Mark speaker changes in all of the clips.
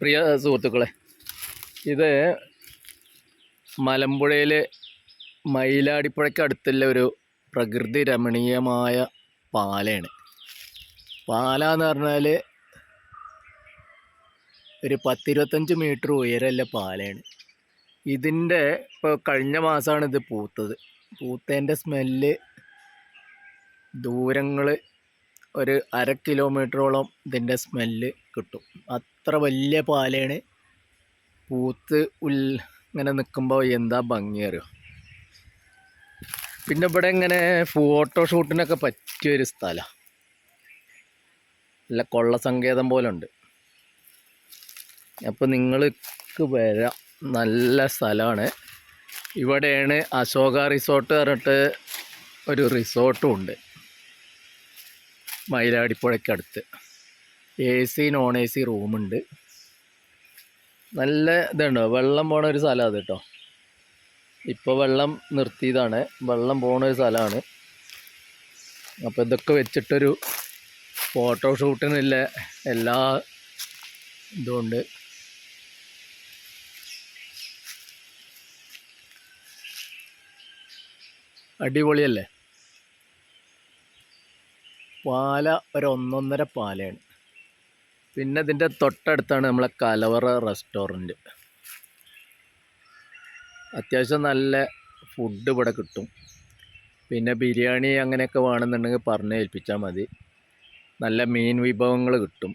Speaker 1: പ്രിയ സുഹൃത്തുക്കളെ, ഇത് മലമ്പുഴയിൽ മയിലാടിപ്പുഴയ്ക്കടുത്തുള്ള ഒരു പ്രകൃതി രമണീയമായ പാലയാണ്. പാല എന്ന് പറഞ്ഞാൽ ഒരു 10-25 മീറ്റർ ഉയരമുള്ള പാലയാണ്. ഇതിൻ്റെ ഇപ്പോൾ കഴിഞ്ഞ മാസമാണ് ഇത് പൂത്തത്. പൂത്തതിൻ്റെ സ്മെല്ല് ദൂരങ്ങൾ ഒരു 1/2 കിലോമീറ്ററോളം ഇതിൻ്റെ സ്മെല്ല് കിട്ടും. അത്ര വലിയ പാലയാണ്. പൂത്ത് ഇങ്ങനെ നിൽക്കുമ്പോൾ എന്താ ഭംഗി അറിയോ. പിന്നെ ഇവിടെ ഇങ്ങനെ ഫോട്ടോഷൂട്ടിനൊക്കെ പറ്റിയൊരു സ്ഥലമാണ്. നല്ല കൊള്ള സങ്കേതം പോലെ ഉണ്ട്. അപ്പോൾ നിങ്ങൾക്ക് വരാം, നല്ല സ്ഥലമാണ്. ഇവിടെയാണ് അശോക റിസോർട്ട് പറഞ്ഞിട്ട് ഒരു റിസോർട്ടും ഉണ്ട് മയിലാടിപ്പുഴയ്ക്കടുത്ത്. AC നോൺ AC റൂമുണ്ട്. നല്ല ഇതുണ്ടോ, വെള്ളം പോണ ഒരു സ്ഥലം അത് കേട്ടോ. ഇപ്പോൾ വെള്ളം നിർത്തിയതാണ്, വെള്ളം പോണ ഒരു സ്ഥലമാണ്. അപ്പോൾ ഇതൊക്കെ വെച്ചിട്ടൊരു ഫോട്ടോഷൂട്ടിനുള്ള എല്ലാ ഇതുകൊണ്ട് അടിപൊളിയല്ലേ. പാല ഒരു 1.5 പാലയാണ്. പിന്നെ ഇതിൻ്റെ തൊട്ടടുത്താണ് നമ്മളെ കലവറ റെസ്റ്റോറൻറ്റ്. അത്യാവശ്യം നല്ല ഫുഡ് ഇവിടെ കിട്ടും. പിന്നെ ബിരിയാണി അങ്ങനെയൊക്കെ വേണമെന്നുണ്ടെങ്കിൽ പറഞ്ഞ് ഏൽപ്പിച്ചാൽ മതി. നല്ല മീൻ വിഭവങ്ങൾ കിട്ടും.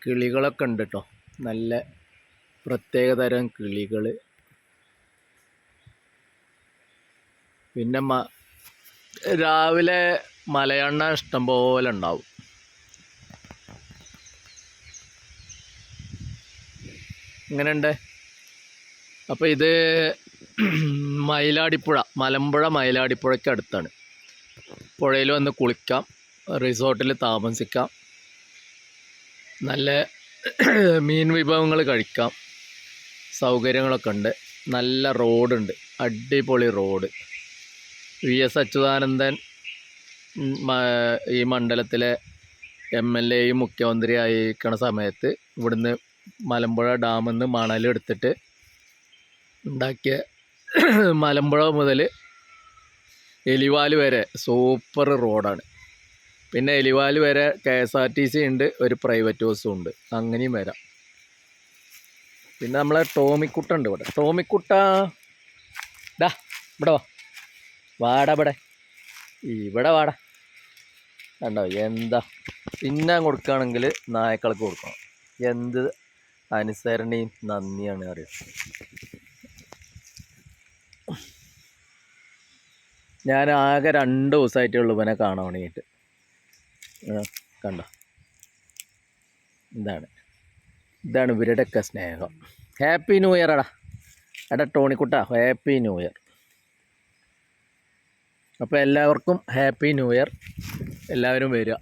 Speaker 1: കിളികളൊക്കെ ഉണ്ട് കേട്ടോ, നല്ല പ്രത്യേകതരം കിളികൾ. പിന്നെ രാവിലെ മലയണ്ണ ഇഷ്ടം പോലെ ഉണ്ടാവും. ഇങ്ങനെയുണ്ട്. അപ്പോൾ ഇത് മയിലാടിപ്പുഴ, മലമ്പുഴ മയിലാടിപ്പുഴയ്ക്ക് അടുത്താണ്. പുഴയിൽ വന്ന് കുളിക്കാം, റിസോർട്ടിൽ താമസിക്കാം, നല്ല മീൻ വിഭവങ്ങൾ കഴിക്കാം, സൗകര്യങ്ങളൊക്കെ ഉണ്ട്. നല്ല റോഡുണ്ട്, അടിപൊളി റോഡ്. VS അച്യുതാനന്ദൻ ഈ മണ്ഡലത്തിലെ MLA മുഖ്യമന്ത്രി ആയിരിക്കണ സമയത്ത് ഇവിടുന്ന് മലമ്പുഴ ഡാമിൽ നിന്ന് മണലെടുത്തിട്ട് ഉണ്ടാക്കിയ മലമ്പുഴ മുതൽ എലിവാല് വരെ സൂപ്പർ റോഡാണ്. പിന്നെ എലിവാല് വരെ KSRTC ഉണ്ട്, ഒരു പ്രൈവറ്റ് ബസ്സും ഉണ്ട്, അങ്ങനെയും വരാം. പിന്നെ നമ്മളെ ടോമിക്കുട്ട ഉണ്ട് ഇവിടെ. ടോമിക്കുട്ട ഡാ ഇവിടെ വാടാ, ഇവിടെ വാടാ. കണ്ടോ എന്താ തിന്നാൻ കൊടുക്കുകയാണെങ്കിൽ നായക്കളൊക്കെ കൊടുക്കണം. എന്ത് അനുസരണയും നന്ദിയാണ് അറിയാം. ഞാൻ ആകെ 2 ദിവസമായിട്ടുള്ളൂ ഇവനെ കാണാൻ വേണ്ടിയിട്ട്. കണ്ടോ, ഇതാണ് ഇവരുടെയൊക്കെ സ്നേഹം. ഹാപ്പി ന്യൂ ഇയർ എടാ ടോണിക്കുട്ട, ഹാപ്പി ന്യൂ ഇയർ. അപ്പോൾ എല്ലാവർക്കും ഹാപ്പി ന്യൂ ഇയർ. എല്ലാവരും വരിക.